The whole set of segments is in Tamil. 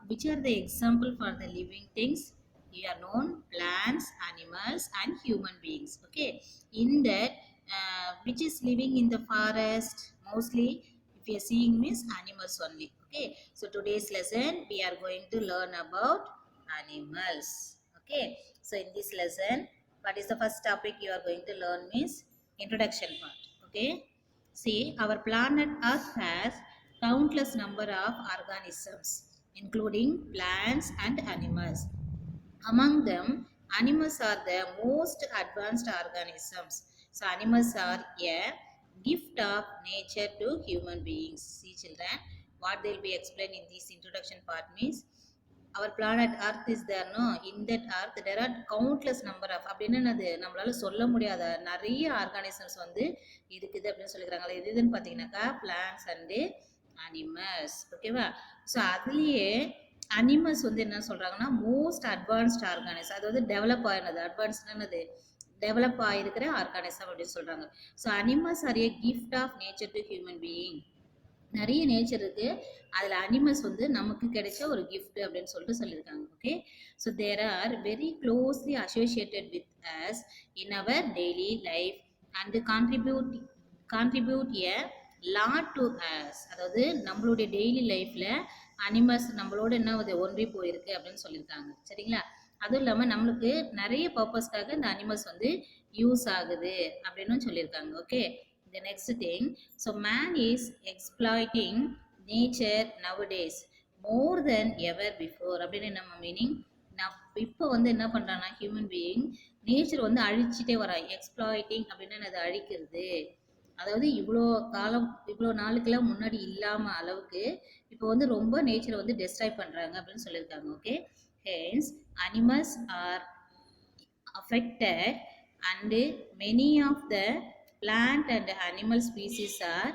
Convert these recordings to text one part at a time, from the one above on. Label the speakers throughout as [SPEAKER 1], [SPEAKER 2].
[SPEAKER 1] which are the example for the living things? Here are known plants, animals, and human beings. Okay, in that, which is living in the forest mostly? If you are seeing means animals only. Okay, so today's lesson we are going to learn about animals. Okay, so in this lesson, what is the first topic you are going to learn means introduction part. Okay, see, our planet Earth has countless number of organisms, including plants and animals. Among them, animals are the most advanced organisms. So, animals are a gift of nature to human beings. See, children, what they will be explained in this introduction part means our planet earth is there, no? In that earth there are countless number of அப்படின்னு என்னது நம்மளால சொல்ல முடியாத நிறைய ஆர்கானிசம்ஸ் வந்து இருக்குது அப்படின்னு சொல்லிக்கிறாங்களே. இது இதுன்னு பார்த்தீங்கன்னாக்கா பிளான்ஸ் அண்டு அனிமல்ஸ். ஓகேவா? ஸோ அதுலேயே அனிமல்ஸ் வந்து என்ன சொல்கிறாங்கன்னா மோஸ்ட் அட்வான்ஸ்ட் ஆர்கானிசம், அதாவது டெவலப் ஆகினது. அட்வான்ஸ்டுனது டெவலப் ஆகிருக்கிற ஆர்கானிசம் அப்படின்னு சொல்கிறாங்க. So animals are a gift of nature to human being. நிறைய நேச்சர் இருக்கு, அதில் அனிமல்ஸ் வந்து நமக்கு கிடைச்ச ஒரு கிஃப்ட் அப்படின்னு சொல்லிட்டு சொல்லியிருக்காங்க. Okay, so there are very closely associated with us in our daily life and contribute a lot to us. அதாவது நம்மளுடைய டெய்லி லைஃப்பில் அனிமல்ஸ் நம்மளோட என்ன ஒன்றி போயிருக்கு அப்படின்னு சொல்லியிருக்காங்க. சரிங்களா? அதுவும் இல்லாமல் நம்மளுக்கு நிறைய பர்பஸ்க்காக இந்த அனிமல்ஸ் வந்து யூஸ் ஆகுது அப்படின்னு சொல்லியிருக்காங்க. Okay, the next thing, so man is exploiting nature nowadays more than ever before. அப்படின்னு நம்ம மீனிங், நான் இப்போ வந்து என்ன பண்ணுறான்னா ஹியூமன் பீயிங் நேச்சர் வந்து அழிச்சிட்டே வரான். எக்ஸ்ப்ளாய்டிங் அப்படின்னு அது அழிக்கிறது. அதாவது இவ்வளோ காலம் இவ்வளோ நாளுக்கெல்லாம் முன்னாடி இல்லாமல் அளவுக்கு இப்போ வந்து ரொம்ப நேச்சரை வந்து டெஸ்ட்ராய் பண்ணுறாங்க அப்படின்னு சொல்லியிருக்காங்க. Okay, hence animals are affected and many of the plant and animal species are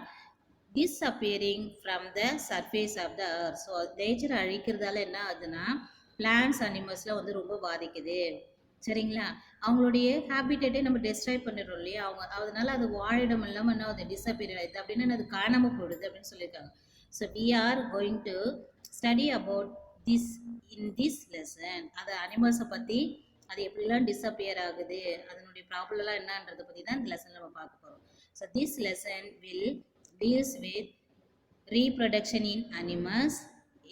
[SPEAKER 1] disappearing from the surface of the earth. So nature அழிக்கிறதால என்ன ஆகுதுன்னா பிளான்ட்ஸ் அனிமல்ஸ்லாம் வந்து ரொம்ப பாதிக்குது. சரிங்களா? அவங்களுடைய ஹேபிட்டேட்டே நம்ம டெஸ்ட்ராய் பண்ணிடுறோம் இல்லையா? அதனால அது வாழிடம் இல்லாமல் என்ன ஆகுது, டிஸப்பியர் ஆகிடுது. அப்படின்னு அது காணாமல் போயிடுது அப்படின்னு சொல்லியிருக்காங்க. So we are going to study about this in this lesson. அது அனிமல்ஸை பற்றி அது எப்படிலாம் டிஸப்பியர் ஆகுது, அதனுடைய ப்ராப்ளம்லாம் என்னன்றதை பற்றி தான் இந்த லெசனில் நம்ம பார்க்க போகிறோம். So this lesson will deals with reproduction in animals,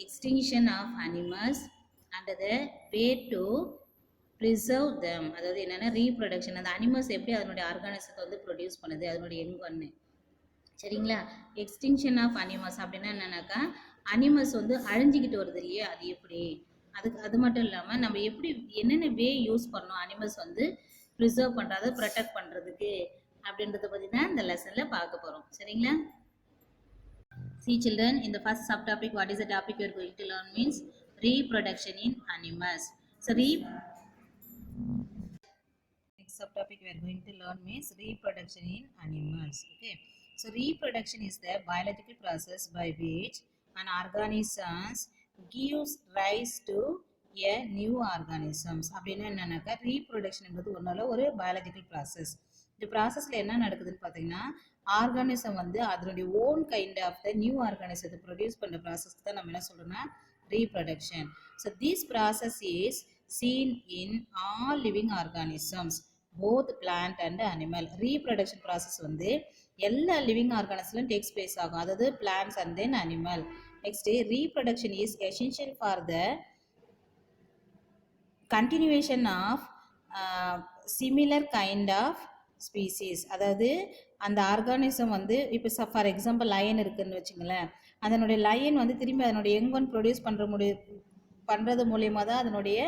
[SPEAKER 1] extinction of animals and the way to preserve them. அதாவது என்னென்னா ரீப்ரொடக்ஷன், அந்த அனிமல்ஸ் எப்படி அதனுடைய ஆர்கானிசத்தை வந்து ப்ரொடியூஸ் பண்ணுது, அதனுடைய எங்கொன்னு. சரிங்களா? எக்ஸ்டிங்ஷன் ஆஃப் அனிமல்ஸ் அப்படின்னா என்னன்னாக்கா அனிமல்ஸ் வந்து அழிஞ்சிக்கிட்டு வருது இல்லையா, அது எப்படி, அது மட்டும் இல்லாமல் நம்ம எப்படி என்னென்ன வே யூஸ் பண்ணோம் அனிமல்ஸ் வந்து ப்ரிசர்வ் பண்ணுறது, ப்ரொடெக்ட் பண்ணுறதுக்கு அப்படின்றத பற்றி தான் இந்த லெசனில் பார்க்க போகிறோம். சரிங்களா? See children, in the first subtopic, what is the topic you are going to learn means reproduction in animals. So next subtopic we are going to learn means reproduction in animals. Okay, so reproduction is the biological process by which an organisms gives rise to a new organisms. அப்படின்னா என்னன்னாக்கா ரீப்ரொடக்ஷன் என்பது ஒன்றால் ஒரு பயாலஜிக்கல் ப்ராசஸ். இந்த ப்ராசஸில் என்ன நடக்குதுன்னு பார்த்தீங்கன்னா ஆர்கானிசம் வந்து அதனுடைய own kind of the new ஆர்கானிசத்தை ப்ரொடியூஸ் பண்ணுற ப்ராசஸ்க்கு தான் நம்ம என்ன சொல்கிறோம்னா reproduction. So this process is seen in all living organisms, both plant and animal. Reproduction process வந்து எல்லா லிவிங் ஆர்கானிசம்லையும் டேக்ஸ் பிளேஸ் ஆகும், அதாவது plants and then animal. Next, reproduction is essential for the continuation of similar kind of species. அதாவது அந்த ஆர்கானிசம் வந்து இப்போ ஃபார் எக்ஸாம்பிள் லயன் இருக்குன்னு வச்சுங்களேன், அதனுடைய லயன் வந்து திரும்பி அதனுடைய யங் ப்ரொடியூஸ் பண்ணுறது மூலியமாக தான் அதனுடைய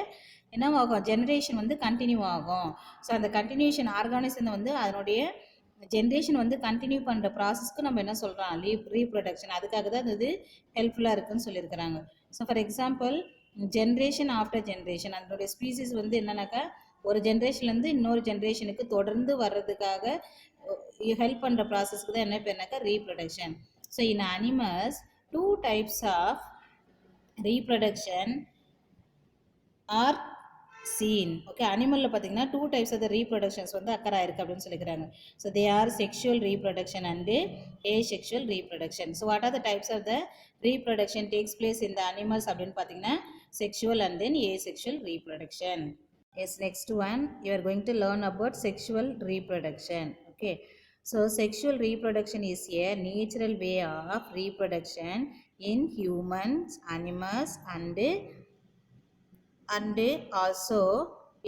[SPEAKER 1] என்னவாகும், ஜென்ரேஷன் வந்து கண்டினியூ ஆகும். ஸோ அந்த கண்டினியூஷன் ஆர்கானிசம் வந்து அதனுடைய ஜென்ரேஷன் வந்து கண்டினியூ பண்ணுற ப்ராசஸ்க்கு நம்ம என்ன சொல்கிறோம், ரீப்ரொடக்ஷன். அதுக்காக தான் இது ஹெல்ப்ஃபுல்லாக இருக்குன்னு சொல்லியிருக்கிறாங்க. So for example generation after generation, அதனுடைய ஸ்பீசிஸ் வந்து என்னன்னாக்கா ஒரு ஜென்ரேஷன்லேருந்து இன்னொரு ஜென்ரேஷனுக்கு தொடர்ந்து வர்றதுக்காக ஹெல்ப் பண்ணுற ப்ராசஸ்க்கு தான் என்ன பேர்னாக்கா reproduction. So in animals 2 types of reproduction are seen. Okay, அனிமலில் பார்த்தீங்கன்னா 2 types of the reproductions வந்து அக்கர் ஆயிருக்கு அப்படின்னு சொல்லிக்கிறாங்க. So they are sexual reproduction and asexual reproduction. So what are the types of the reproduction takes place இந்த அனிமல்ஸ் அப்படின்னு பார்த்தீங்கன்னா sexual and then asexual reproduction. Yes, next one you are going to learn about sexual reproduction. Okay, so sexual reproduction is a natural way of reproduction in humans, animals and also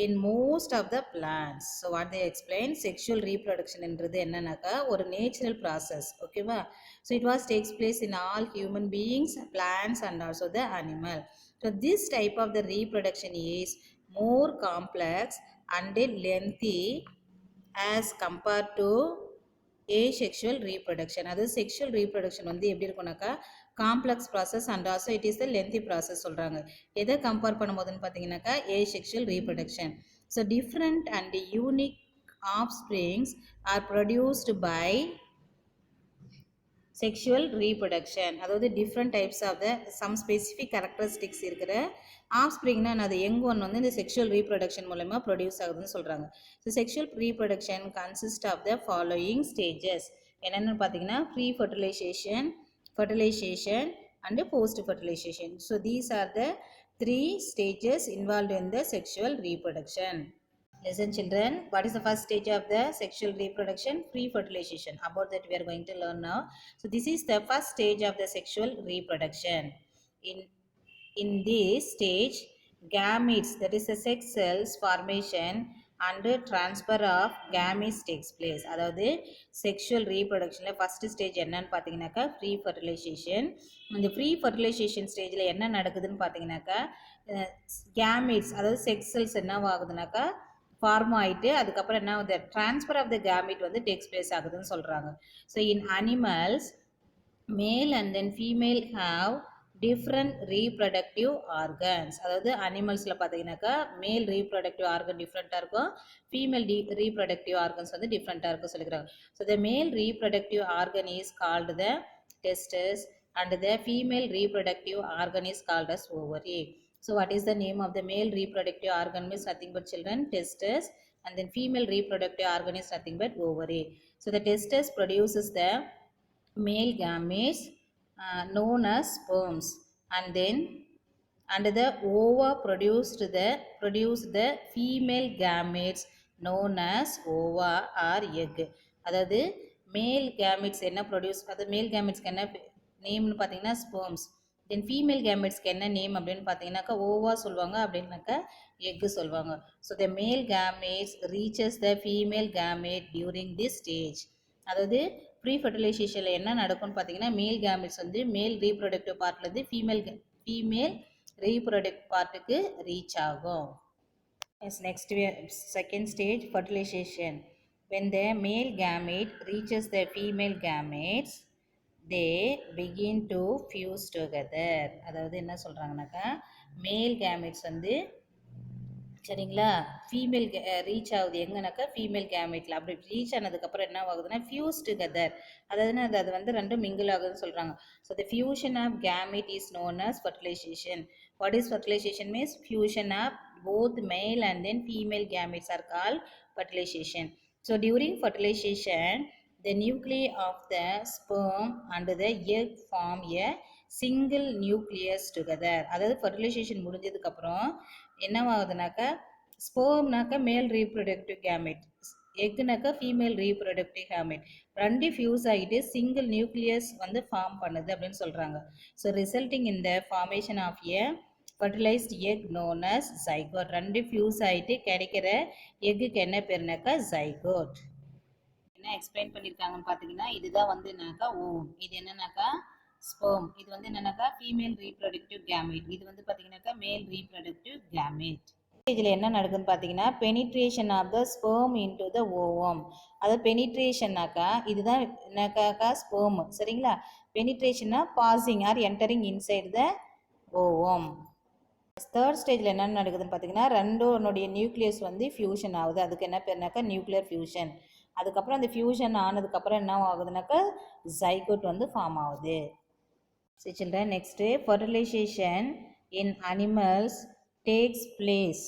[SPEAKER 1] in most of the plants. So what they explain, sexual reproduction என்றது என்னன்னாக்கா ஒரு natural process. ஓகேவா? So it was takes place in all human beings, plants and also the animal. So this type of the reproduction is more complex and lengthy as compared to asexual reproduction. அதாவது sexual reproduction வந்து எப்படி இருக்கும்னாக்கா complex process and also it is the lengthy process சொல்கிறாங்க. எதை கம்பேர் பண்ணும்போதுன்னு பார்த்தீங்கன்னாக்கா asexual reproduction. So different and unique offsprings are produced by sexual reproduction. அதாவது different types of the some specific characteristics இருக்கிற ஆஃப்ஸ்ப்ரிங்னா அது யங் ஒன் வந்து இந்த செக்ஷுவல் ரீப்ரொடக்ஷன் மூலமா ப்ரொடியூஸ் ஆகுதுன்னு சொல்கிறாங்க. So sexual reproduction consist of the following stages. என்னென்னு பார்த்தீங்கன்னா pre fertilization, fertilization and post fertilization. So these are the 3 stages involved in the sexual reproduction. Listen children, what is the first stage of the sexual reproduction? Pre-fertilization. About that we are going to learn now. So this is the first stage of the sexual reproduction. In this stage, gametes, that is the sex cells formation and transfer of gametes takes place. அதாவது sexual reproductionல first stage என்னன்னு பார்த்தீங்கன்னாக்கா free fertilization. இந்த free fertilization stageல என்ன நடக்குதுன்னு பார்த்தீங்கன்னாக்கா gametes, அதாவது sex cells என்ன ஆகுதுனாக்கா ஃபார்ம் ஆகிட்டு அதுக்கப்புறம் என்ன ஆகுது, ட்ரான்ஸ்ஃபர் ஆஃப் த கேமிட் வந்து டேக்ஸ் பிளேஸ் ஆகுதுன்னு சொல்கிறாங்க. ஸோ இன் அனிமல்ஸ் மேல் and then female have different reproductive organs. அதாவது அனிமல்ஸில் பார்த்தீங்கன்னாக்கா மேல் ரீப்ரொடக்டிவ் ஆர்கன் டிஃப்ரெண்ட்டாக இருக்கும், ஃபீமேல் ரீப்ரொடக்டிவ் ஆர்கன்ஸ் வந்து டிஃப்ரெண்ட்டாக இருக்கும் சொல்லிக்கிறாங்க. ஸோ த மேல் reproductive organ is called the tests and the female reproductive organ is called as ovary. So what is the name of the male reproductive organ? Means nothing but children, testes, and then female reproductive organ is nothing but ovary. So the testes produces the male gametes known as sperms, and then the ova produce the female gametes known as ova or egg. அதாவது மேல் கேமெட்ஸ் என்ன ப்ரொடியூஸ், அதாவது மேல் கேமெட்ஸ்க்கு என்ன நேம்னு பார்த்தீங்கன்னா ஸ்பெர்ம்ஸ். தென் ஃபீமேல் கேமெட்ஸ்க்கு என்ன நேம் அப்படின்னு பார்த்தீங்கன்னாக்கா ஓவா சொல்லுவாங்க, அப்படின்னாக்கா எக்கு சொல்லுவாங்க. ஸோ த மேல் gametes reaches the female gamete during this stage. அதாவது ப்ரீ ஃபர்டிலைசேஷனில் என்ன நடக்கும்னு பார்த்தீங்கன்னா மேல் கேமெட்ஸ் வந்து மேல் ரீப்ரொடக்டிவ் பார்ட்லேருந்து ஃபீமேல் ரீப்ரொடக்ட் பார்ட்டுக்கு ரீச் ஆகும். Yes next second stage fertilisation. When the male gamete reaches the female gametes, they begin to fuse together. அதாவது என்ன சொல்கிறாங்கனாக்கா மேல் கேமெட்ஸ் வந்து சரிங்களா ஃபீமேல் ரீச் ஆகுது எங்கனாக்கா ஃபீமேல் கேமெட்டில். அப்படி ரீச் ஆனதுக்கப்புறம் என்ன ஆகுதுன்னா ஃபியூஸ் டுகெதர், அதாவது அது வந்து ரெண்டும் மிங்கிள் ஆகுதுன்னு சொல்கிறாங்க. So the fusion of gamete is known as fertilization. What is fertilization means fusion of both male and then female gametes are called fertilization. So during fertilization, the nuclei of the sperm and the egg form a single nucleus together. அதாவது ஃபர்டிலைசேஷன் முடிஞ்சதுக்கப்புறம் என்னவாகுதுனாக்கா ஸ்பெர்ம்னாக்கா மேல் ரீப்ரொடக்டிவ் கேமெட், எக்குனாக்கா ஃபீமேல் ரீப்ரொடக்டிவ் கேமெட், ரெண்டு ஃபியூஸ் ஆகிட்டு சிங்கிள் நியூக்ளியஸ் வந்து ஃபார்ம் பண்ணுது அப்படின்னு சொல்கிறாங்க. So resulting in the formation of a fertilised egg known as zygote. ரெண்டு ஃபியூஸ் ஆகிட்டு கிடைக்கிற எக்குக்கு என்ன பேருனாக்கா ஜைகோட். என்ன எக்ஸ்பிளைன் பண்ணியிருக்காங்கன்னு பார்த்தீங்கன்னா இதுதான் வந்து என்னன்னாக்கா ஓம், இது என்னன்னாக்கா ஸ்பெர்ம், இது வந்து என்னன்னாக்கா ஃபீமேல் ரீப்ரொடக்டிவ் கேமெட், இது வந்து பார்த்தீங்கன்னாக்கா மேல் ரீப்ரொடக்டிவ் கேமெட். இதில் என்ன நடக்குதுன்னு பார்த்தீங்கன்னா penetration of the sperm into the ovum. அதாவது பெனிட்ரேஷன்னாக்கா இதுதான் என்னக்காக்கா ஸ்பெர்ம் சரிங்களா. பெனிட்ரேஷன்னா passing or entering inside the ovum. Third ஸ்டேஜில் என்ன நடக்குதுன்னு பார்த்தீங்கன்னா ரெண்டோனுடைய நியூக்ளியஸ் வந்து ஃபியூஷன் ஆகுது, அதுக்கு என்ன பேருனாக்கா நியூக்ளியர் ஃபியூஷன். அதுக்கப்புறம் அந்த ஃபியூஷன் ஆனதுக்கப்புறம் என்ன ஆகுதுனாக்கா ஜைகோட் வந்து ஃபார்ம் ஆகுது. சரி children, next fertilisation in animals takes place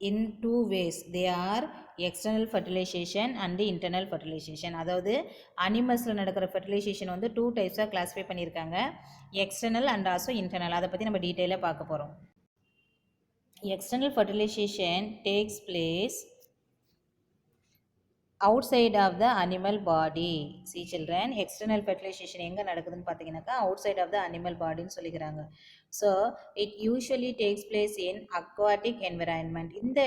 [SPEAKER 1] in two ways. They are external fertilization and internal fertilization. அதாவது அனிமல்ஸில் நடக்கிற ஃபெர்டிலைசேஷன் வந்து டூ டைப்ஸாக கிளாஸிஃபை பண்ணியிருக்காங்க, எக்ஸ்டர்னல் அண்ட் ஆல்சோ இன்டர்னல். அதை பற்றி நம்ம டீட்டெயிலாக பார்க்க போகிறோம். External fertilization takes place outside of the animal body. See children, external fertilization எங்கே நடக்குதுன்னு பார்த்தீங்கன்னாக்கா outside of the animal bodyன்னு சொல்லிக்கிறாங்க. So it usually takes place in aquatic environment. இந்த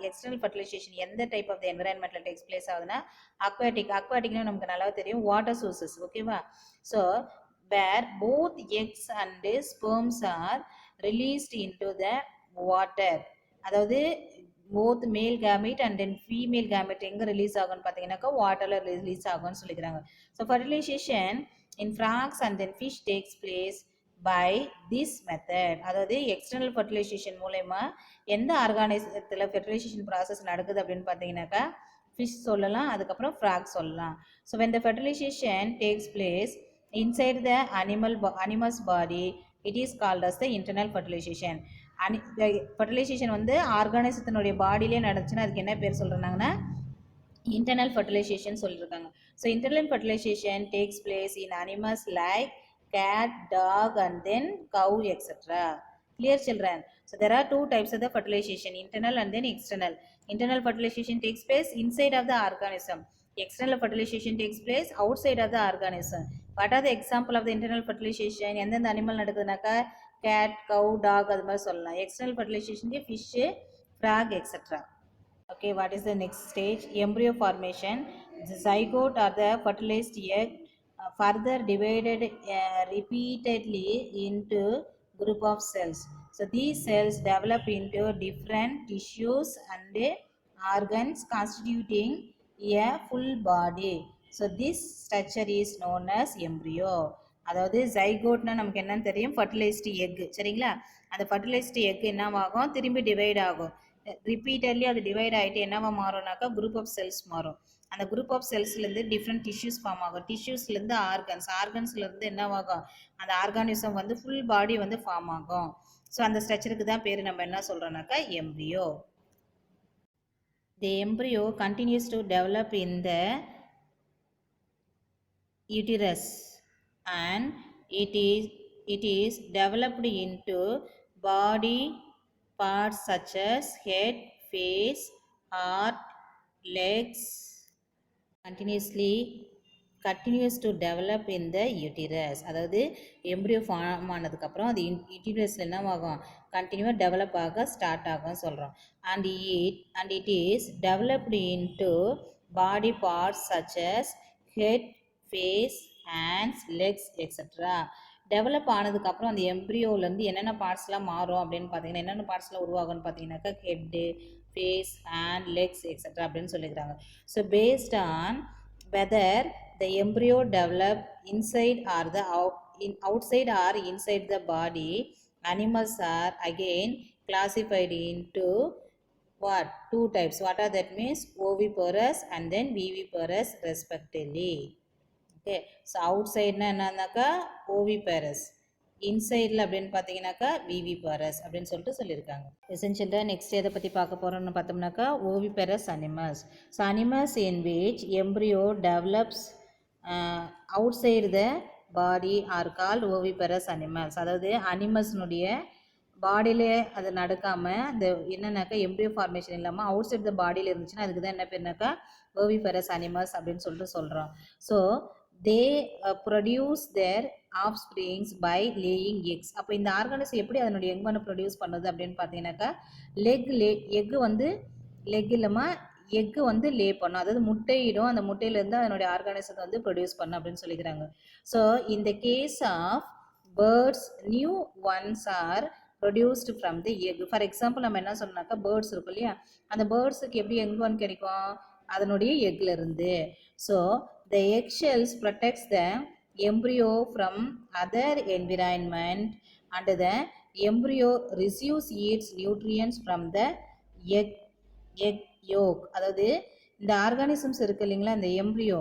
[SPEAKER 1] external fertilization எந்த type of the environmentல takes place ஆகுதுன்னா aquaticனா நமக்கு நல்லா தெரியும், water sources. ஓகேவா? So where both eggs and sperms are released into the water. அதாவது both male gamete and then female gamete எங்க ரிலீஸ் ஆகும்னு பார்த்தீங்கன்னாக்கா வாட்டர்ல ரிலீஸ் ஆகும்னு சொல்லிக்கிறாங்க. So fertilization in frogs and then fish takes place by this method. அதாவது எக்ஸ்டர்னல் ஃபர்டிலைசேஷன் மூலயமா எந்த ஆர்கானிசத்தில் ஃபெர்டிலைசேஷன் ப்ராசஸ் நடக்குது அப்படின்னு பார்த்தீங்கன்னாக்கா ஃபிஷ் சொல்லலாம், அதுக்கப்புறம் ஃப்ராக் சொல்லலாம். So when the fertilization takes place inside the animal's body, it is called as the internal fertilization. Fertilisation வந்து ஆர்கானிசத்தினுடைய பாடியிலே நடந்துச்சுன்னா அதுக்கு என்ன பேர் சொல்கிறாங்கன்னா இன்டர்னல் ஃபர்டிலைசேஷன் சொல்லியிருக்காங்க. So internal fertilisation tax place in animals like cat, dog and then cow, etc. Clear children? So there are two types of the fertilization, internal and then external. Internal fertilization takes place inside of the organism. External fertilization takes place outside of the organism. What are the example of the internal fertilization? எந்தெந்த அனிமல் நடக்குதுனாக்கா cat, cow, dog அது மாதிரி சொல்லலாம். எக்ஸ்டர்னல் ஃபர்டிலைசேஷனுக்கு fish, frog, etcetera. Okay, what is the next stage? Embryo formation. The zygote or the fertilized egg further divided repeatedly into group of cells. So these cells develop into different tissues and organs constituting a full body. So this structure is known as embryo. அதாவது ஜைகோட்னா நமக்கு என்னன்னு தெரியும், ஃபர்டிலைஸ்டு எக். சரிங்களா? அந்த ஃபர்டிலைஸ்டு எக் என்னவாகும், திரும்பி டிவைட் ஆகும். ரிப்பீட்டட்லி அது டிவைட் ஆகிட்டு என்னவா மாறும்னாக்கா குரூப் ஆஃப் செல்ஸ் மாறும். அந்த குரூப் ஆஃப் செல்ஸ்லேருந்து டிஃப்ரெண்ட் டிஷ்யூஸ் ஃபார்ம் ஆகும். டிஷ்யூஸ்லேருந்து ஆர்கன்ஸ்லேருந்து என்னவாகும், அந்த ஆர்கானிசம் வந்து ஃபுல் பாடி வந்து ஃபார்ம் ஆகும். ஸோ அந்த ஸ்ட்ரக்சருக்கு தான் பேர் நம்ம என்ன சொல்கிறோம்னாக்கா embryo. The embryo continues to develop in the uterus and it is developed into body parts such as head, face, heart, legs. Continues to develop in the uterus. அதாவது எம்ப்ரியோ ஃபார்ம் ஆனதுக்கப்புறம் அது யூட்டிரஸில் என்னவாகும், கண்டினியூவாக டெவலப் ஆக ஸ்டார்ட் ஆகும் சொல்கிறோம். and it is developed into body parts such as head, face, hands, legs, etc. Develop ஆனதுக்கப்புறம் அந்த எம்ப்ரியோலேருந்து என்னென்ன பார்ட்ஸ்லாம் மாறும் அப்படின்னு பார்த்தீங்கன்னா, என்னென்ன பார்ட்ஸ்லாம் உருவாகும்னு பார்த்தீங்கன்னாக்கா head, face, hand, legs, etcetera அப்படின்னு சொல்லிக்கிறாங்க. So based on whether the embryo develop inside or the outside or inside the body, animals are again classified into what? Two types. What are that means? Oviparous and then viviparous respectively. Okay. So outside na என்னன்னாக்கா oviparous, இன்சைடில் அப்படின்னு பார்த்தீங்கன்னாக்கா விவிபரஸ் அப்படின்னு சொல்லிட்டு சொல்லியிருக்காங்க. எசென்ஷியலாக நெக்ஸ்ட் எதை பற்றி பார்க்க போகிறோம்னு பார்த்தோம்னாக்கா oviparous animals. So animals in which embryo develops outside the body are called oviparous animals. அதாவது அனிமல்ஸ்னுடைய பாடியிலே அது நடக்காமல் இந்த என்னன்னாக்கா எம்ப்ரியோ ஃபார்மேஷன் இல்லாமல் அவுட் சைட் த பாடியில் இருந்துச்சுன்னா அதுக்கு தான் என்ன பேர்னாக்கா ஓவிபரஸ் அனிமல்ஸ் அப்படின்னு சொல்லிட்டு சொல்கிறோம். So they produce their offsprings by laying eggs. அப்போ இந்த ஆர்கானிசம் எப்படி அதனுடைய எக் வந்து ப்ரொடியூஸ் பண்ணுது அப்படின்னு பார்த்தீங்கன்னாக்கா எக்கு வந்து லெக் இல்லாமல் எக்கு வந்து லே பண்ணும், அதாவது முட்டையிடும். அந்த முட்டையிலேருந்து அதனுடைய ஆர்கானிசத்தை வந்து ப்ரொடியூஸ் பண்ணும் அப்படின்னு சொல்லிக்கிறாங்க. ஸோ இந்த case of birds new ones are produced from the egg. For example நம்ம என்ன சொன்னாக்கா பேர்ட்ஸ் இருக்கும் இல்லையா, அந்த பேர்ட்ஸுக்கு எப்படி எக் ஒன் கிடைக்கும், அதனுடைய எக்ல இருந்து. So the eggshells protects the embryo from other environment and the embryo receives its nutrients from the egg yolk. அதாவது இந்த ஆர்கானிசம்ஸ் இருக்கு இல்லைங்களா, இந்த எம்ப்ரியோ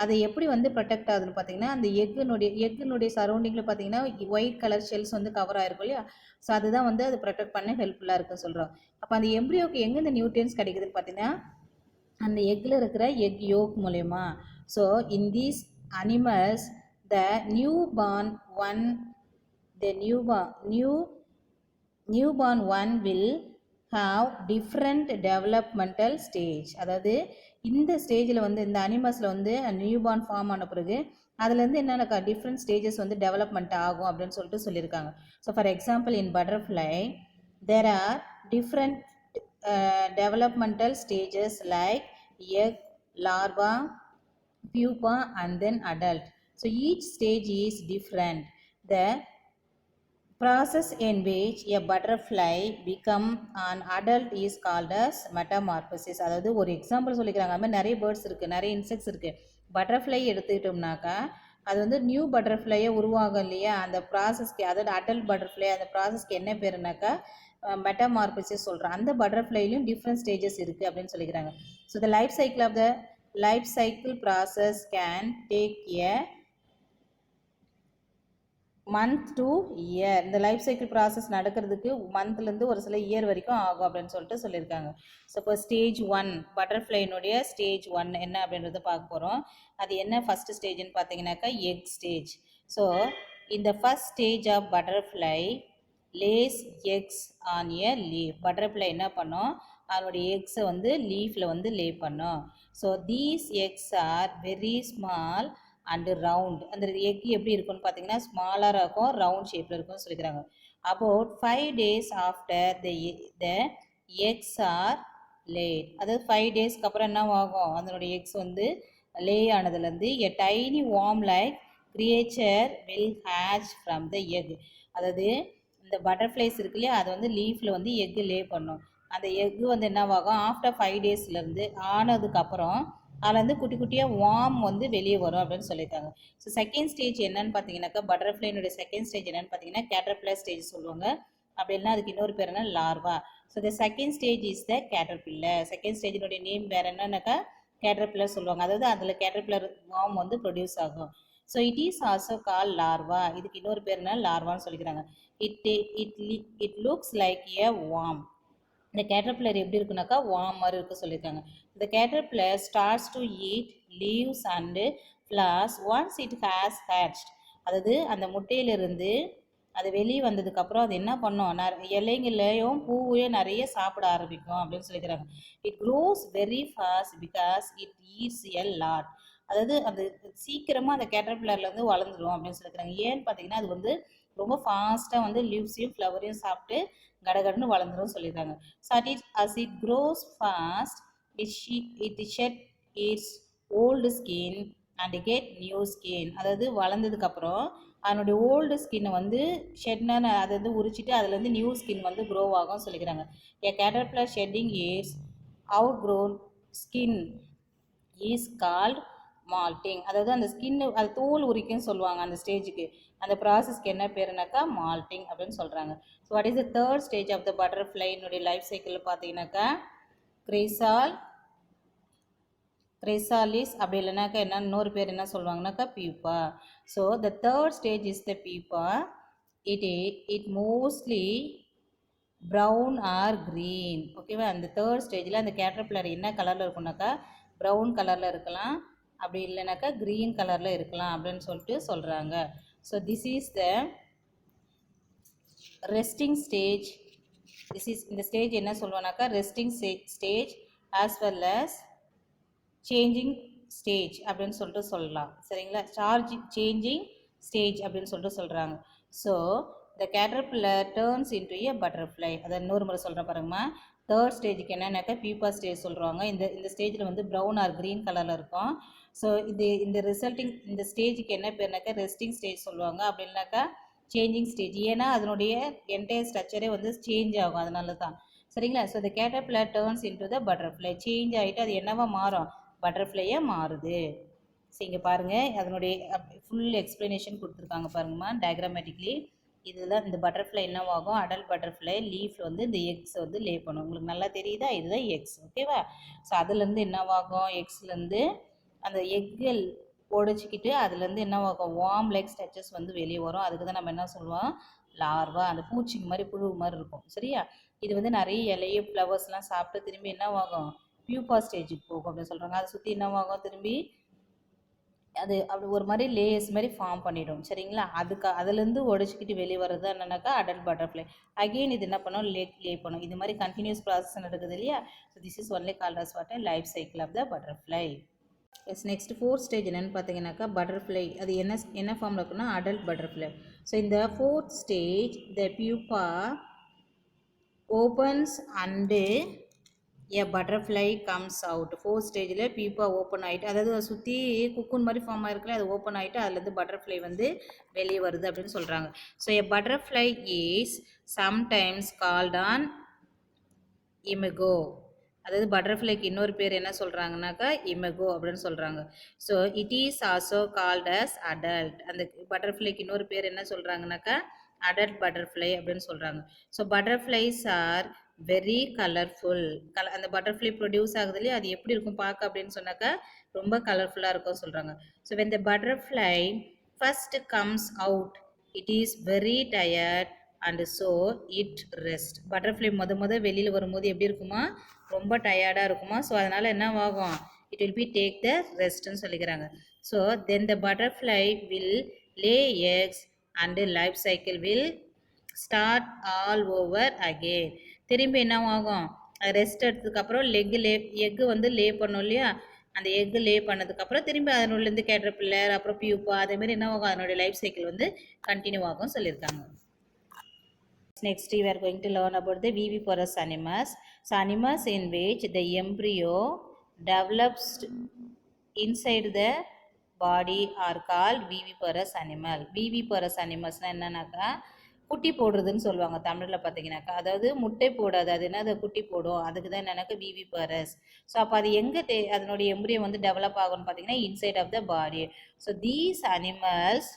[SPEAKER 1] அதை எப்படி வந்து ப்ரொடெக்ட் ஆகுதுன்னு பார்த்தீங்கன்னா, அந்த எக்குனுடைய சரௌண்டிங்கில் பார்த்தீங்கன்னா ஒயிட் கலர் ஷெல்ஸ் வந்து கவர் ஆயிருக்கும் இல்லையா? ஸோ அதுதான் வந்து அது ப்ரொடெக்ட் பண்ண ஹெல்ப்ஃபுல்லாக இருக்குன்னு சொல்கிறோம். அப்போ அந்த எம்ப்ரியோக்கு எங்கே இந்த நியூட்ரியன்ஸ் கிடைக்குதுன்னு பார்த்தீங்கன்னா, அந்த எக்கில் இருக்கிற எக் யோக் மூலயமா. So in these animals the new born one the newborn one will have different developmental stage. அதாவது இந்த ஸ்டேஜில் வந்து இந்த அனிமல்ஸில் வந்து நியூபார்ன் ஃபார்ம் ஆன பிறகு அதுலேருந்து என்னென்ன டிஃப்ரெண்ட் ஸ்டேஜஸ் வந்து டெவலப்மெண்ட் ஆகும் அப்படின்னு சொல்லிட்டு சொல்லியிருக்காங்க. So for example in butterfly there are different developmental stages like egg, larva, pupa and then adult. So each stage is different. The process in which a butterfly become an adult is called as metamorphosis. அதாவது ஒரு எக்ஸாம்பிள் சொல்லிக்கிறாங்க. அது மாதிரி நிறைய பேர்ட்ஸ் இருக்குது, நிறைய இன்செக்ட்ஸ் இருக்குது. பட்டர்ஃப்ளை எடுத்துக்கிட்டோம்னாக்கா அது வந்து நியூ பட்டர்ஃப்ளையை உருவாகும் இல்லையா, அந்த ப்ராசஸ்க்கு, அதாவது அடல்ட் பட்டர்ஃப்ளை, அந்த ப்ராசஸ்க்கு என்ன பேருனாக்கா மெட்டாமார்பிசிஸ் சொல்கிறோம். அந்த பட்டர்ஃப்ளைலையும் டிஃப்ரெண்ட் ஸ்டேஜஸ் இருக்குது அப்படின்னு சொல்லிக்கிறாங்க. So the life cycle process can take a month to year. இந்த லைஃப் சைக்கிள் ப்ராசஸ் நடக்கிறதுக்கு மந்த்லேருந்து ஒரு சில இயர் வரைக்கும் ஆகும் அப்படின்னு சொல்லிட்டு சொல்லியிருக்காங்க. ஸோ இப்போ ஸ்டேஜ் 1 பட்டர்ஃப்ளைனுடைய ஸ்டேஜ் 1 என்ன அப்படின்றத பார்க்க போகிறோம். அது என்ன ஃபஸ்ட்டு ஸ்டேஜ்னு பார்த்தீங்கன்னாக்கா எக் ஸ்டேஜ். ஸோ இந்த first stage of butterfly lays eggs on a leaf. Butterfly என்ன பண்ணோம், அதனுடைய எக்ஸை வந்து லீஃபில் வந்து லே பண்ணோம். So these eggs are very small and round. அந்த எக் எப்படி இருக்குன்னு பார்த்தீங்கன்னா ஸ்மாலாக இருக்கும், ரவுண்ட் ஷேப்பில் இருக்கும்னு சொல்லிக்கிறாங்க. About 5 days after the eggs are laid. அதாவது 5 daysக்கு அப்புறம் என்ன ஆகும், அதனுடைய எக்ஸ் வந்து லே ஆனதுலேருந்து a tiny worm like creature will hatch from the egg. அதாவது இந்த பட்டர்ஃப்ளைஸ் இருக்கு இல்லையா, அது வந்து லீஃபில் வந்து எக்கு லே பண்ணும். அந்த எக்கு வந்து என்னவாகும், ஆஃப்டர் 5 daysலேருந்து ஆனதுக்கப்புறம் அதில் வந்து குட்டி குட்டியாக வார்ம் வந்து வெளியே வரும் அப்படின்னு சொல்லியிருக்காங்க. ஸோ செகண்ட் ஸ்டேஜ் என்னன்னு பார்த்தீங்கன்னாக்கா பட்டர்ஃப்ளைனுடைய செகண்ட் ஸ்டேஜ் என்னன்னு பார்த்தீங்கன்னா கேட்டர்பில்லர் ஸ்டேஜ் சொல்லுவாங்க. அப்படி இல்லைன்னா அதுக்கு இன்னொரு பேர் என்ன, larva. So the second stage is the caterpillar. Second ஸ்டேஜினுடைய நேம் வேறு என்னன்னாக்கா கேட்டர்பில்லர் சொல்லுவாங்க. அதாவது அதில் கேட்டர்பில்லர் வார்ம் வந்து ப்ரொடியூஸ் ஆகும். So it is also call larva. இதுக்கு இன்னொரு பேர் என்ன, லார்வான்னு சொல்லிக்கிறாங்க. It looks like a worm. இந்த கேட்டர்பில்லர் எப்படி இருக்குனாக்கா வார்ம் மாதிரி இருக்க சொல்லியிருக்காங்க. இந்த caterpillar starts to eat leaves and flowers once it has hatched. அதாவது அந்த முட்டையிலிருந்து அது வெளியே வந்ததுக்கப்புறம் அது என்ன பண்ணும், இலைங்களையும் பூவையும் நிறைய சாப்பிட ஆரம்பிக்கும் அப்படின்னு சொல்லிக்கிறாங்க. It cross very fast because it eats a lot. அதாவது அது சீக்கிரமாக அந்த கேட்டர்பில்லர்லேருந்து வளர்ந்துடும் அப்படின்னு சொல்லிக்கிறாங்க. ஏன்னு பார்த்தீங்கன்னா அது வந்து ரொம்ப ஃபாஸ்ட்டாக வந்து லீவ்ஸையும் ஃப்ளவரையும் சாப்பிட்டு கடகடன்னு வளர்ந்துடும் சொல்லியிருக்காங்க. So as it grows fast it shed its old skin and get new skin. அதாவது வளர்ந்ததுக்கப்புறம் அதனுடைய ஓல்டு ஸ்கின்னை வந்து ஷெட்னா அதை வந்து உரிச்சிட்டு அதுலேருந்து நியூ ஸ்கின் வந்து க்ரோ ஆகும் சொல்லிக்கிறாங்க. A caterpillar shedding its outgrown skin is called malting. அதாவது அந்த ஸ்கின்னு அது தோல் உரிக்குன்னு சொல்லுவாங்க அந்த ஸ்டேஜுக்கு. அந்த ப்ராசஸ்க்கு என்ன பேருனாக்கா மால்ட்டிங் அப்படின்னு சொல்கிறாங்க. So what is the third stage of the பட்டர்ஃப்ளைனுடைய லைஃப் சைக்கிள் பார்த்தீங்கன்னாக்கா கிரைசாலிஸ். அப்படி இல்லைனாக்கா என்ன இன்னொரு பேர் என்ன சொல்லுவாங்கனாக்கா pupa. So the third stage is the pupa. It mostly brown or green. ஓகேவா. அந்த தேர்ட் ஸ்டேஜில் அந்த கேட்டர்பில்லர் என்ன கலரில் இருக்குனாக்கா ப்ரௌன் கலரில் இருக்கலாம், அப்படி இல்லைனாக்கா க்ரீன் கலரில் இருக்கலாம் அப்படின்னு சொல்லிட்டு சொல்கிறாங்க. So this is the resting stage. இந்த ஸ்டேஜ் என்ன சொல்லுவோம்னாக்கா resting stage as well as changing stage அப்படின்னு சொல்லிட்டு சொல்லலாம். சரிங்களா. சேஞ்சிங் ஸ்டேஜ் அப்படின்னு சொல்லிட்டு சொல்கிறாங்க. So the caterpillar turns into a butterfly. அதை இன்னொரு முறை சொல்கிறேன் பாருங்கம்மா. தேர்ட் ஸ்டேஜுக்கு என்னன்னாக்கா பீப்பா ஸ்டேஜ் சொல்கிறாங்க. இந்த ஸ்டேஜில் வந்து ப்ரௌன் ஆர் க்ரீன் கலரில் இருக்கும். ஸோ இந்த ஸ்டேஜுக்கு என்ன பேர்னாக்கா ரெஸ்டிங் ஸ்டேஜ் சொல்லுவாங்க. அப்படி இல்லைனாக்கா சேஞ்சிங் ஸ்டேஜ். ஏன்னா அதனுடைய என்டையர் ஸ்ட்ரக்சரே வந்து சேஞ்ச் ஆகும், அதனால தான். சரிங்களா. So the caterpillar turns into the butterfly. Change ஆகிட்டு அது என்னவா மாறும், பட்டர்ஃப்ளையாக மாறுது. ஸோ இங்கே பாருங்கள் அதனுடைய ஃபுல் எக்ஸ்ப்ளனேஷன் கொடுத்துருக்காங்க பாருங்கம்மா டயக்ராமேட்டிக்லி. இதுதான் இந்த பட்டர்ஃப்ளை என்னவாகும், அடல்ட் பட்டர்ஃப்ளை லீஃபில் வந்து இந்த எக்ஸ் வந்து லே பண்ணும். உங்களுக்கு நல்லா தெரியுதா, இதுதான் எக்ஸ். ஓகேவா. ஸோ அதுலேருந்து என்னவாகும், எக்ஸ்லேருந்து அந்த எக்கில் உடச்சிக்கிட்டு அதுலேருந்து என்ன ஆகும், வார்ம் லைக் ஸ்ட்ரெச்சஸ் வந்து வெளியே வரும். அதுக்கு தான் நம்ம என்ன சொல்லுவோம், லார்வா. அந்த பூச்சி மாதிரி புழு மாதிரி இருக்கும். சரியா? இது வந்து நிறைய இலைய ஃப்ளவர்ஸ்லாம் சாப்பிட்டு திரும்பி என்ன ஆகும், பியூப்பா ஸ்டேஜுக்கு போகும் அப்படின்னு சொல்கிறாங்க. அதை சுற்றி என்ன ஆகும், திரும்பி அது அப்படி ஒரு மாதிரி லேயர்ஸ் மாதிரி ஃபார்ம் பண்ணிடும். சரிங்களா? அதுலேருந்து உடச்சிக்கிட்டு வெளியே வர்றது என்னன்னாக்கா அடல்ட் பட்டர்ஃப்ளை. அகெயின் இது என்ன பண்ணும், லே பண்ணும். இது மாதிரி கண்டினியூஸ் ப்ராசஸ் நடக்குது இல்லையா? So this is only called as what life cycle of the butterfly. Yes, next fourth stage என்னென்னு பார்த்தீங்கன்னாக்கா பட்டர்ஃப்ளை. அது என்ன ஃபார்மில் இருக்குன்னா அடல்ட் பட்டர்ஃப்ளை. ஸோ இந்த fourth stage the pupa opens and a butterfly comes out. Fourth ஸ்டேஜில் பியூப்பா ஓப்பன் ஆகிட்டு, அதாவது அதை சுற்றி குக்குன் மாதிரி ஃபார்ம் ஆகிருக்குல்ல, அது ஓப்பன் ஆகிட்டு அதுலேருந்து பட்டர்ஃப்ளை வந்து வெளியே வருது அப்படின்னு சொல்கிறாங்க. So a butterfly is sometimes called on imago. அதாவது பட்டர்ஃப்ளைக்கு இன்னொரு பேர் என்ன சொல்கிறாங்கனாக்கா இமேகோ அப்படின்னு சொல்கிறாங்க. So it is also called as adult. அந்த பட்டர்ஃப்ளைக்கு இன்னொரு பேர் என்ன சொல்கிறாங்கனாக்கா அடல்ட் பட்டர்ஃப்ளை அப்படின்னு சொல்கிறாங்க. So butterflies are very colourful. அந்த பட்டர்ஃப்ளை ப்ரொடியூஸ் ஆகுது இல்லையா, அது எப்படி இருக்கும் பார்க்க அப்படின்னு சொன்னாக்கா ரொம்ப கலர்ஃபுல்லாக இருக்கும் சொல்கிறாங்க. So when the butterfly first comes out it is very tired and so it rest. Butterfly முத வெளியில் வரும்போது எப்படி இருக்குமா, ரொம்ப டயர்டாக இருக்குமா. ஸோ அதனால் என்ன ஆகும், it will be take the restன்னு சொல்லிக்கிறாங்க. So then the butterfly will lay eggs and life cycle will start all over again. திரும்பி என்ன ஆகும், ரெஸ்ட் எடுத்ததுக்கப்புறம் எக்கு வந்து லே பண்ணும் இல்லையா, அந்த எக்கு லே பண்ணதுக்கப்புறம் திரும்பி அதனுள்ளேருந்து கேட்டர்பில்லர் அப்புறம் பியூப்பா அதேமாதிரி என்ன ஆகும், அதனுடைய லைஃப் சைக்கிள் வந்து கண்டினியூ ஆகும் சொல்லியிருக்காங்க. Next we are going to learn about the viviparous animals. So animals in which the embryo develops inside the body are called viviparous animal. Viviparous animals என்னன்னாக்கா குட்டி போடுறதுன்னு சொல்லுவாங்க தமிழில் பார்த்தீங்கன்னாக்கா. அதாவது முட்டை போடாது, அது என்ன, அதை குட்டி போடும், அதுக்கு தான் என்னன்னாக்கா விவிபரஸ். ஸோ அப்போ அது எங்கே அதனுடைய எம்ப்ரியோ வந்து டெவலப் ஆகும்னு பார்த்தீங்கன்னா inside of the body. So these animals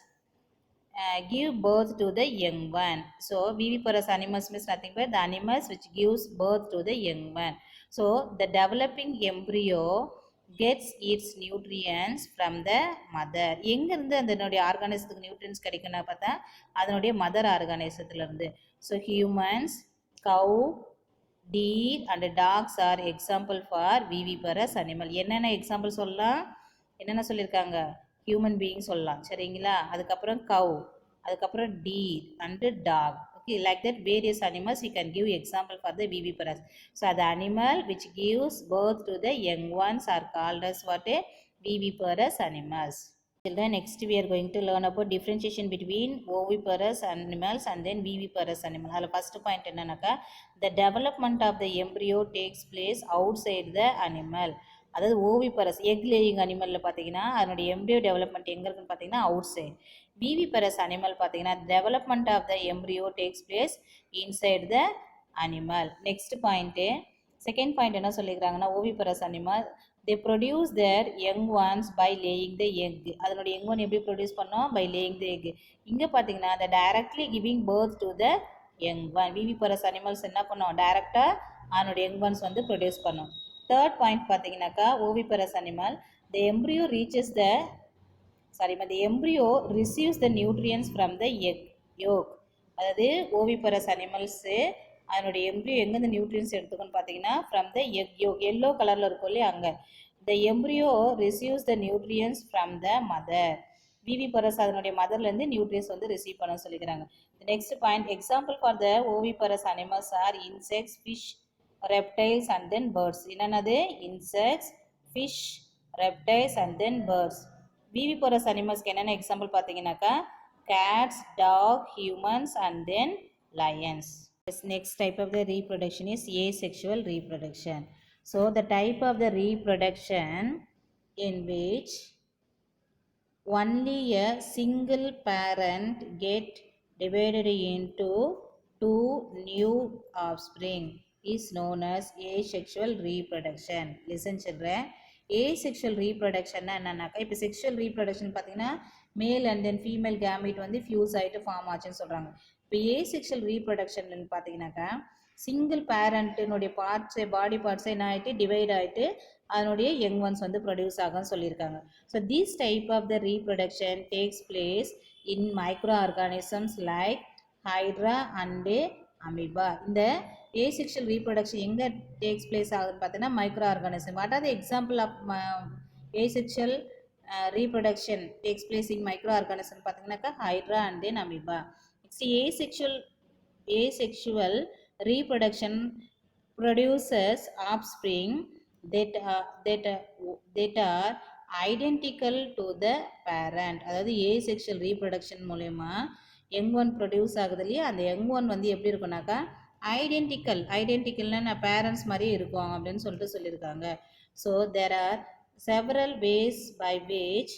[SPEAKER 1] give birth to the young one. So viviparous animals means nothing but the animals which gives birth to the young one. So the developing embryo gets its nutrients from the mother. எங்கிருந்து அதனுடைய ஆர்கானிசத்துக்கு நியூட்ரியன்ஸ் கிடைக்குன்னா பார்த்தா அதனுடைய mother ஆர்கானிசத்துலேருந்து. So humans, Kaur, deer and dogs are example for viviparous animal. என்னென்ன எக்ஸாம்பிள் சொல்லலாம், என்னென்ன சொல்லியிருக்காங்க, ஹியூமன் பீயிங் சொல்லலாம். சரிங்களா? அதுக்கப்புறம் கவ், அதுக்கப்புறம் deer and dog. Okay, like that various animals you can give example for the viviparous. So the animal which gives birth to the young ones are called as what a viviparous animals. Children, next we are going to learn about differentiation between oviparous animals and then viviparous animals. அதில் ஃபர்ஸ்ட் பாயிண்ட் என்னன்னாக்கா the development of the embryo takes place outside the animal. அதாவது ஓவிபரஸ் எக் லேயிங் அனிமலில் பார்த்தீங்கன்னா அதனுடைய எம்ப்ரியோ டெவலப்மெண்ட் எங்கே இருக்குன்னு பார்த்தீங்கன்னா அவுட் சைட். விவிபரஸ் அனிமல் பார்த்தீங்கன்னா development of the embryo takes place inside the animal. Next point, second point என்ன சொல்லிக்கிறாங்கன்னா oviparous animal they produce their young ones by laying the egg. அதனுடைய யங் ஒன் எப்படி ப்ரொடியூஸ் பண்ணோம், பை லேயிங் த எக். இங்கே பார்த்தீங்கன்னா the directly giving birth to the young one. Viviparous animals என்ன பண்ணோம், டைரக்டாக அதனுடைய யங் ஒன்ஸ் வந்து ப்ரொடியூஸ் பண்ணோம். தேர்ட் பாயிண்ட் பார்த்தீங்கன்னாக்கா ஓவிபரஸ் animal the embryo receives the nutrients from the egg yolk. அதாவது ஓவிபரஸ் அனிமல்ஸு அதனுடைய எம்ப்ரியோ எங்கேருந்து நியூட்ரியன்ஸ் எடுத்துக்கணும்னு பார்த்தீங்கன்னா from the egg yolk. Yellow கலரில் இருக்கும் இல்லையா அங்கே. The embryo receives the nutrients from the mother. Viviparous அதனுடைய மதர்லேருந்து நியூட்ரியன்ஸ் வந்து ரிசீவ் பண்ண சொல்லிக்கிறாங்க. Next point, example for the oviparous animals are insects, fish, reptiles and then birds. என்னது, insects, fish, reptiles and then birds. viviparous animalsக்கு என்னென்ன எக்ஸாம்பிள் பார்த்தீங்கன்னாக்கா cats, dog, humans and then lions. This next type of the reproduction is asexual reproduction. So the type of the reproduction in which only a single parent get divided into two new offspring is known as asexual reproduction. Listen children, asexual reproduction என்னன்னாக்கா இப்போ செக்ஷுவல் ரீப்ரொடக்ஷன் பார்த்தீங்கன்னா மேல் அண்ட் தென் ஃபீமேல் கேமெட் வந்து ஃபியூஸ் ஆகிட்டு ஃபார்ம் ஆச்சுன்னு சொல்கிறாங்க. இப்போ ஏசெக்ஷுவல் ரீப்ரொடக்ஷன் பார்த்தீங்கன்னாக்கா சிங்கிள் பேரண்ட்டினுடைய பார்ட்ஸை பாடி பார்ட்ஸை என்ன ஆகிட்டு டிவைட் ஆகிட்டு அதனுடைய யங் ஒன்ஸ் வந்து ப்ரொடியூஸ் ஆகும்னு சொல்லியிருக்காங்க. So this type of the reproduction takes place in micro organisms like hydra and amoeba. இந்த ஏசெக்ஷுவல் ரீப்ரொடக்ஷன் எங்கே டேக்ஸ் பிளேஸ் ஆகுதுன்னு பார்த்தீங்கன்னா micro organism. What are the example of asexual reproduction takes place in microorganism பார்த்தீங்கன்னாக்கா hydra and then amoeba. It's asexual reproduction produces offspring that are identical to the parent. அதாவது asexual reproduction மூலமா யங் ஒன் ப்ரொடியூஸ் ஆகுது இல்லையா, அந்த யங் ஒன் வந்து எப்படி இருக்கும்னாக்கா ஐடென்டிக்கல்னா பேரண்ட்ஸ் மாதிரி இருக்கும் அப்படின்னு சொல்லிட்டு சொல்லியிருக்காங்க. So there are several ways by which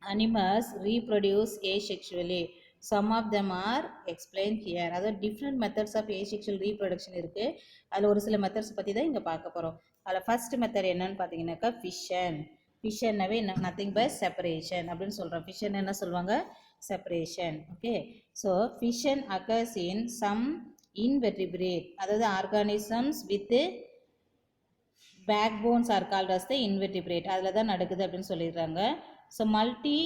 [SPEAKER 1] animals reproduce asexually. Some of them are explained here. அதாவது different methods of asexual reproduction இருக்கு. அதில் ஒரு சில மெத்தட்ஸ் பற்றி தான் இங்கே பார்க்க போகிறோம். அதில் ஃபர்ஸ்ட் மெத்தட் என்னன்னு பார்த்தீங்கன்னாக்கா ஃபிஷன்னாவே நத்திங் பை செப்பரேஷன் அப்படின்னு சொல்கிறோம். ஃபிஷன் என்ன சொல்லுவாங்க, separation. Okay, so fission occurs in some invertebrate, அதாவது organisms with back bones are called as the invertebrate. அதில் தான் நடக்குது அப்படின்னு சொல்லிடுறாங்க. ஸோ மல்டி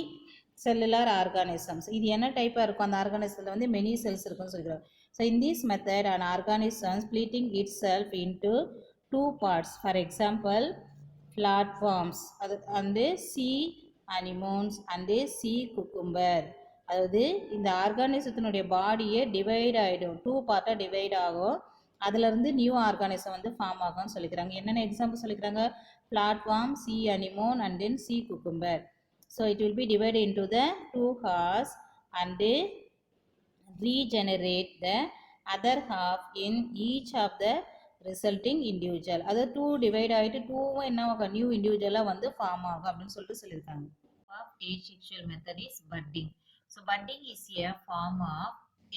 [SPEAKER 1] செல்லுலார் ஆர்கானிசம்ஸ், இது என்ன டைப்பாக இருக்கும், அந்த ஆர்கானிசத்தில் வந்து மெனி செல்ஸ் இருக்குன்னு சொல்லிடுறாங்க. So in this method an organism splitting itself into 2 parts. For example flatworms அது and sea anemones and sea cucumber. அதாவது இந்த ஆர்கானிசத்தினுடைய பாடியே டிவைட் ஆகிடும், 2 பார்ட்டாக டிவைட் ஆகும். அதுலேருந்து நியூ ஆர்கானிசம் வந்து ஃபார்ம் ஆகும்னு சொல்லிக்கிறாங்க. என்னென்ன எக்ஸாம்பிள் சொல்லிக்கிறாங்க, platform, sea anemone and then sea cucumber. So it will be divided into the 2 halves and regenerate the other half in each of the resulting individual. அதாவது 2 டிவைட் ஆகிட்டு 2வும் என்ன ஆகும், நியூ இண்டிவிஜுவலாக வந்து ஃபார்ம் ஆகும் அப்படின்னு சொல்லிட்டு சொல்லியிருக்காங்க. Asexual method is budding. So budding is a form of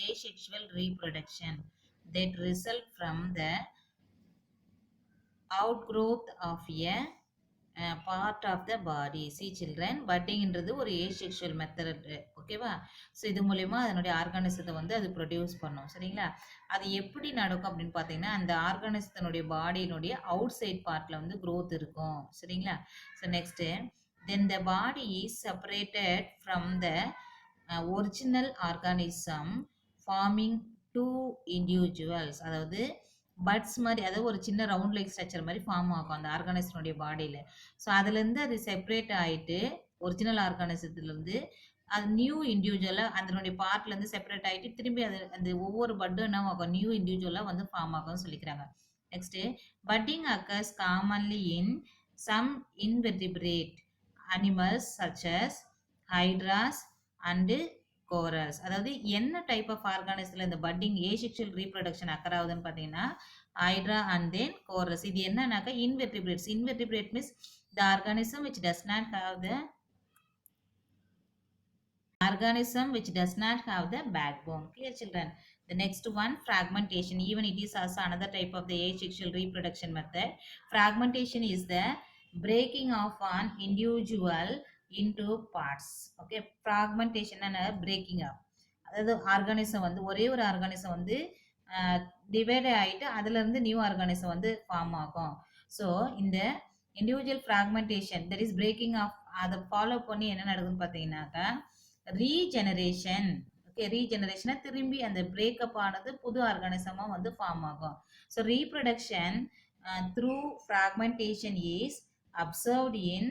[SPEAKER 1] asexual reproduction that result from the outgrowth of a part of the body. See children, budding என்றது ஒரு asexual method. ஓகேவா? ஸோ இது மூலயமா அதனுடைய ஆர்கானிசத்தை வந்து அது ப்ரொடியூஸ் பண்ணும். சரிங்களா? அது எப்படி நடக்கும் அப்படின்னு பார்த்தீங்கன்னா, அந்த ஆர்கானிசத்தினுடைய பாடியினுடைய அவுட் சைட் பார்ட்டில் வந்து growth இருக்கும். சரிங்களா? So next then the body is separated from the original organism forming 2 individuals. அதாவது பட்ஸ் மாதிரி, அதாவது ஒரு சின்ன ரவுண்ட் லைக் ஸ்ட்ரக்சர் மாதிரி ஃபார்ம் ஆகும் அந்த ஆர்கானிசனுடைய பாடியில். ஸோ அதுலேருந்து அது செப்பரேட் ஆகிட்டு ஒரிஜினல் ஆர்கானிசத்துலேருந்து அது நியூ இண்டிவிஜுவலாக அதனுடைய பார்ட்லேருந்து செப்பரேட் ஆகிட்டு திரும்பி அது அந்த ஒவ்வொரு பட்டும் என்ன ஆகும், நியூ இண்டிவிஜுவலாக வந்து ஃபார்ம் ஆகும்னு சொல்லிக்கிறாங்க. Next budding occurs commonly in some invertebrate animals such as hydras and corals. அதாவது என்ன டைப் ஆஃப் ஆர்கானிசத்தில் இந்த பட்டிங் ஏசெக்சுவல் ரீப்ரொடக்ஷன் அக்கர் ஆகுதுன்னு பார்த்தீங்கன்னா ஹைட்ரா அண்ட் தென் கோரல்ஸ். இது என்னன்னாக்கா invertebrates. Invertebrate means the organism which does not have the backbone. Clear children? The next one, fragmentation. Even it is also another type of the asexual reproduction method. Fragmentation is the breaking of an individual into parts. Okay, fragmentation and breaking up. அதாவது ஆர்கானிசம் வந்து ஒரே ஒரு ஆர்கானிசம் வந்து டிவைட் ஆகிட்டு அதுலேருந்து நியூ ஆர்கானிசம் வந்து ஃபார்ம் ஆகும். ஸோ இந்த individual fragmentation that is breaking off அதை ஃபாலோ பண்ணி என்ன நடக்குதுன்னு பார்த்தீங்கன்னாக்கா ரீஜெனரேஷன். ஓகே, ரீஜெனரேஷனை திரும்பி அந்த பிரேக்கப் ஆனது புது ஆர்கானிசமாக வந்து ஃபார்ம் ஆகும். So reproduction through fragmentation is observed in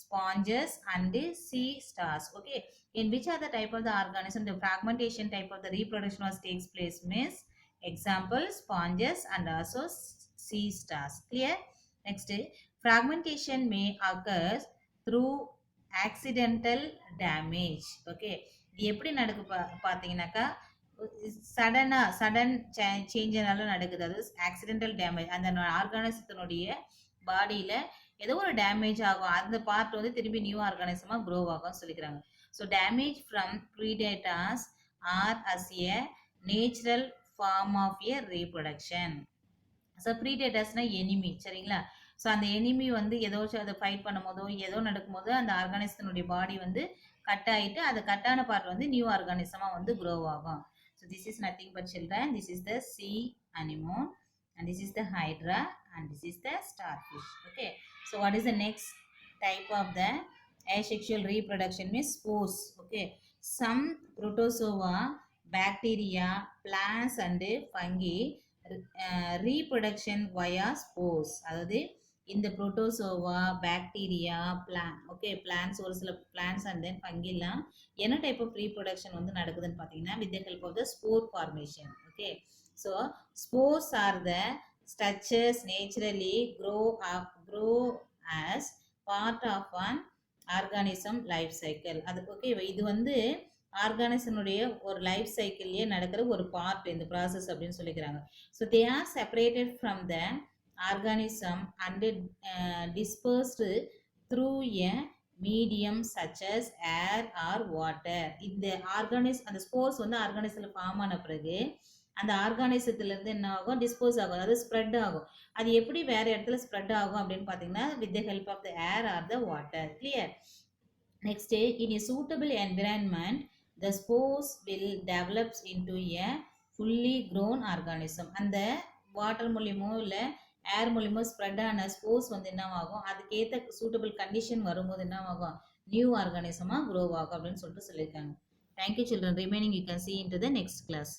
[SPEAKER 1] sponges and sea stars. Okay, in which are the type of the organism the fragmentation type of the reproduction was takes place means example sponges and also sea stars. Clear? Next, fragmentation may occur through accidental damage. Okay, இது எப்படி நடக்கு பார்த்தீங்கன்னாக்கா சடன் சேஞ்சினால நடக்குது. அது ஆக்சிடென்டல் டேமேஜ், அந்த ஆர்கானிசத்தினுடைய பாடியில் ஏதோ ஒரு டேமேஜ் ஆகும், அந்த பார்ட் வந்து திரும்பி நியூ ஆர்கானிசமாக க்ரோ ஆகும்னு சொல்லிக்கிறாங்க. So damage from predators or as a natural form of a reproduction. So ப்ரீடேட்டர்ஸ்னா எனிமி. சரிங்களா? ஸோ அந்த எனிமி வந்து ஏதோச்சும் அதை ஃபைட் பண்ணும் போதோ ஏதோ நடக்கும்போதோ அந்த ஆர்கானிசத்தினுடைய பாடி வந்து கட் ஆகிட்டு அது கட்டான பார்ட் வந்து நியூ ஆர்கானிசமாக வந்து க்ரோ ஆகும். So this is nothing but children. This is the sea anemone, and this is the hydra, and this is the starfish. Okay. So what is the next type of the asexual reproduction? Means spores. Okay. Some protozoa, bacteria, plants, and fungi reproduction via spores. அதாவது இந்த புரோட்டோசோவா பாக்டீரியா பிளான்ஸ் ஒரு சில பிளான்ஸ் அண்ட் தென் ஃபங்கிலாம் என்ன டைப் ஆஃப் ரீப்ரொடக்ஷன் வந்து நடக்குதுன்னு பார்த்தீங்கன்னா with the help of the spore formation. Okay, so spores are the structures naturally grow as part of an organism life cycle. அது ஓகே, இது வந்து ஆர்கானிசனுடைய ஒரு லைஃப் சைக்கிள்லேயே நடக்கிற ஒரு பார்ட் இந்த ப்ராசஸ் அப்படின்னு சொல்லிக்கிறாங்க. So they R separated from the organism and dispersed through a medium such as air or water. இந்த அந்த ஸ்போர்ஸ் வந்து ஆர்கானிசத்தில் ஃபார்ம் ஆன பிறகு அந்த ஆர்கானிசத்துலேருந்து என்ன ஆகும், டிஸ்போஸ் ஆகும், அதாவது ஸ்ப்ரெட் ஆகும். அது எப்படி வேற இடத்துல ஸ்ப்ரெட் ஆகும் அப்படின்னு பார்த்தீங்கன்னா with the help of the air or the water. Clear. Next, in a suitable environment the spores will develop into a fully grown organism. அந்த வாட்டர் மூலியமோ இல்லை ஏர் மூலியமாக ஸ்ப்ரெட் ஆன ஸ்போர்ஸ் வந்து என்னவாகும், அதுக்கேற்ற சூட்டபிள் கண்டிஷன் வரும்போது என்னவாகும், நியூ ஆர்கானிசமாக க்ரோ ஆகும் அப்படின்னு சொல்லிட்டு சொல்லியிருக்காங்க. Thank you children. Remaining you can see into the next class.